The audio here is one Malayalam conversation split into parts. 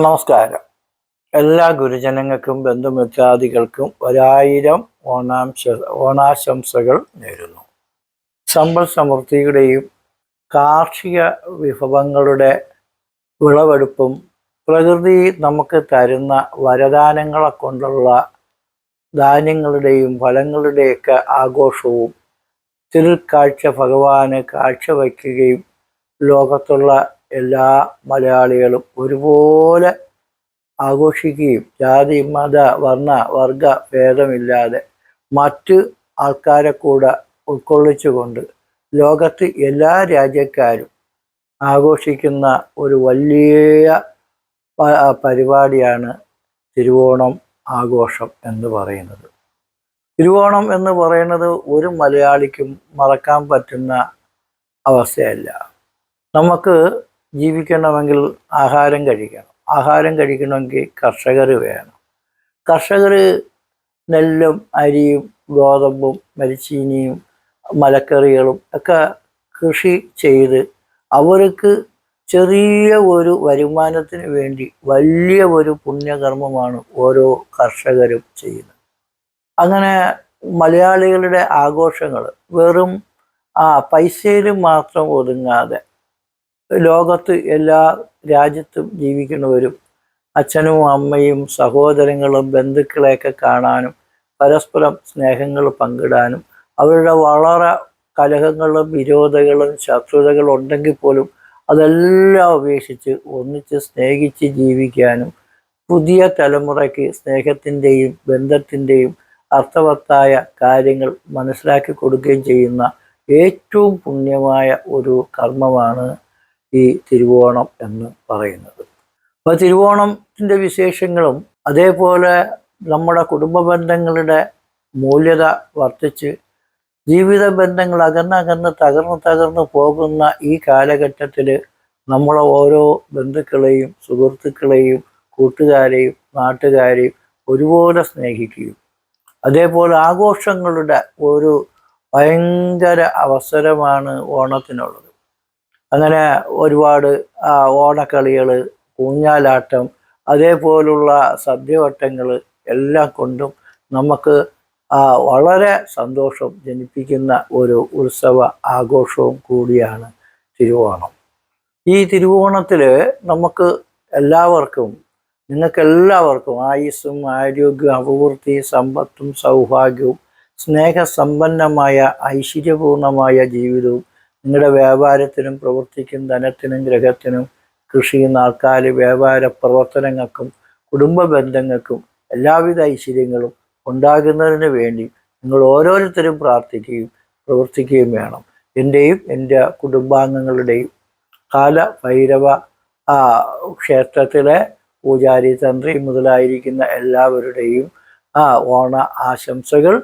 നമസ്കാരം. എല്ലാ ഗുരുജനങ്ങൾക്കും ബന്ധുമിത്രാദികൾക്കും 1000 ഓണാശംസകൾ നേരുന്നു. സമ്പൽ സമൃദ്ധിയുടെയും കാർഷിക വിഭവങ്ങളുടെ വിളവെടുപ്പും പ്രകൃതി നമുക്ക് തരുന്ന വരദാനങ്ങളെ കൊണ്ടുള്ള ധാന്യങ്ങളുടെയും ഫലങ്ങളുടെയൊക്കെ ആഘോഷവും തിരുക്കാഴ്ച ഭഗവാന് കാഴ്ചവയ്ക്കുകയും ലോകത്തുള്ള എല്ലാ മലയാളികളും ഒരുപോലെ ആഘോഷിക്കുകയും ജാതി മത വർണ്ണ വർഗ ഭേദമില്ലാതെ മറ്റ് ആൾക്കാരെ കൂടെ ഉൾക്കൊള്ളിച്ചുകൊണ്ട് ലോകത്ത് എല്ലാ രാജ്യക്കാരും ആഘോഷിക്കുന്ന ഒരു വലിയ പരിപാടിയാണ് തിരുവോണം ആഘോഷം എന്ന് പറയുന്നത്. തിരുവോണം എന്ന് പറയുന്നത് ഒരു മലയാളിക്കും മറക്കാൻ പറ്റുന്ന അവസ്ഥയല്ല. നമുക്ക് ജീവിക്കണമെങ്കിൽ ആഹാരം കഴിക്കണം. ആഹാരം കഴിക്കണമെങ്കിൽ കർഷകർ വേണം. കർഷകർ നെല്ലും അരിയും ഗോതമ്പും മരിച്ചീനിയും മലക്കറികളും ഒക്കെ കൃഷി ചെയ്ത് അവർക്ക് ചെറിയ ഒരു വരുമാനത്തിന് വേണ്ടി വലിയ ഒരു പുണ്യകർമ്മമാണ് ഓരോ കർഷകരും ചെയ്യുന്നത്. അങ്ങനെ മലയാളികളുടെ ആഘോഷങ്ങൾ വെറും പൈസയിൽ മാത്രം ഒതുങ്ങാതെ ലോകത്ത് എല്ലാ രാജ്യത്തും ജീവിക്കുന്നവരും അച്ഛനും അമ്മയും സഹോദരങ്ങളും ബന്ധുക്കളെയൊക്കെ കാണാനും പരസ്പരം സ്നേഹങ്ങൾ പങ്കിടാനും അവരുടെ വളരെ കലഹങ്ങളും വിരോധങ്ങളും ശത്രുതകളും ഉണ്ടെങ്കിൽ പോലും അതെല്ലാം ഉപേക്ഷിച്ച് ഒന്നിച്ച് സ്നേഹിച്ച് ജീവിക്കാനും പുതിയ തലമുറയ്ക്ക് സ്നേഹത്തിൻ്റെയും ബന്ധത്തിൻ്റെയും അർത്ഥവത്തായ കാര്യങ്ങൾ മനസ്സിലാക്കി കൊടുക്കുകയും ചെയ്യുന്ന ഏറ്റവും പുണ്യമായ ഒരു കർമ്മമാണ് ഈ തിരുവോണം എന്ന് പറയുന്നത്. അപ്പോൾ തിരുവോണത്തിൻ്റെ വിശേഷങ്ങളും അതേപോലെ നമ്മുടെ കുടുംബ ബന്ധങ്ങളുടെ മൂല്യത വർദ്ധിച്ച് ജീവിത ബന്ധങ്ങൾ അകന്നകന്ന് തകർന്നു പോകുന്ന ഈ കാലഘട്ടത്തിൽ നമ്മളെ ഓരോ ബന്ധുക്കളെയും സുഹൃത്തുക്കളെയും കൂട്ടുകാരെയും നാട്ടുകാരെയും ഒരുപോലെ സ്നേഹിക്കുകയും അതേപോലെ ആഘോഷങ്ങളുടെ ഒരു ഭയങ്കര അവസരമാണ് ഓണത്തിനുള്ളത്. അങ്ങനെ ഒരുപാട് ഓണക്കളികൾ, ഊഞ്ഞാലാട്ടം, അതേപോലുള്ള സദ്യവട്ടങ്ങൾ എല്ലാം കൊണ്ടും നമുക്ക് വളരെ സന്തോഷം ജനിപ്പിക്കുന്ന ഒരു ഉത്സവ ആഘോഷവും കൂടിയാണ് തിരുവോണം. ഈ തിരുവോണത്തിൽ നമുക്ക് എല്ലാവർക്കും നിങ്ങൾക്കെല്ലാവർക്കും ആയുസ്സും ആരോഗ്യവും അഭിവൃദ്ധി സമ്പത്തും സൗഭാഗ്യവും സ്നേഹസമ്പന്നമായ ഐശ്വര്യപൂർണമായ ജീവിതവും നിങ്ങളുടെ വ്യാപാരത്തിനും പ്രവർത്തിക്കും ധനത്തിനും ഗ്രഹത്തിനും കൃഷി നാൽക്കാലി വ്യാപാര പ്രവർത്തനങ്ങൾക്കും കുടുംബ ബന്ധങ്ങൾക്കും എല്ലാവിധ ഐശ്വര്യങ്ങളും ഉണ്ടാകുന്നതിന് വേണ്ടി നിങ്ങൾ ഓരോരുത്തരും പ്രാർത്ഥിക്കുകയും പ്രവർത്തിക്കുകയും വേണം. എൻ്റെയും എൻ്റെ കുടുംബാംഗങ്ങളുടെയും കാലഭൈരവ ക്ഷേത്രത്തിലെ പൂജാരി തന്ത്രി മുതലായിരിക്കുന്ന എല്ലാവരുടെയും ഓണ ആശംസകൾ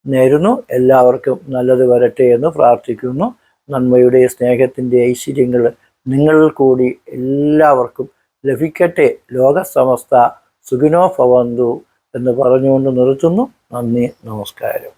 നേരുന്നു. എല്ലാവർക്കും നല്ലത് വരട്ടെ എന്ന് പ്രാർത്ഥിക്കുന്നു. നന്മയുടെ സ്നേഹത്തിൻ്റെ ഐശ്വര്യങ്ങൾ നിങ്ങൾ കൂടി എല്ലാവർക്കും ലഭിക്കട്ടെ. ലോകസമസ്ത സുഖിനോ ഭവന്തു എന്ന് പറഞ്ഞുകൊണ്ട് നിർത്തുന്നു. നന്ദി, നമസ്കാരം.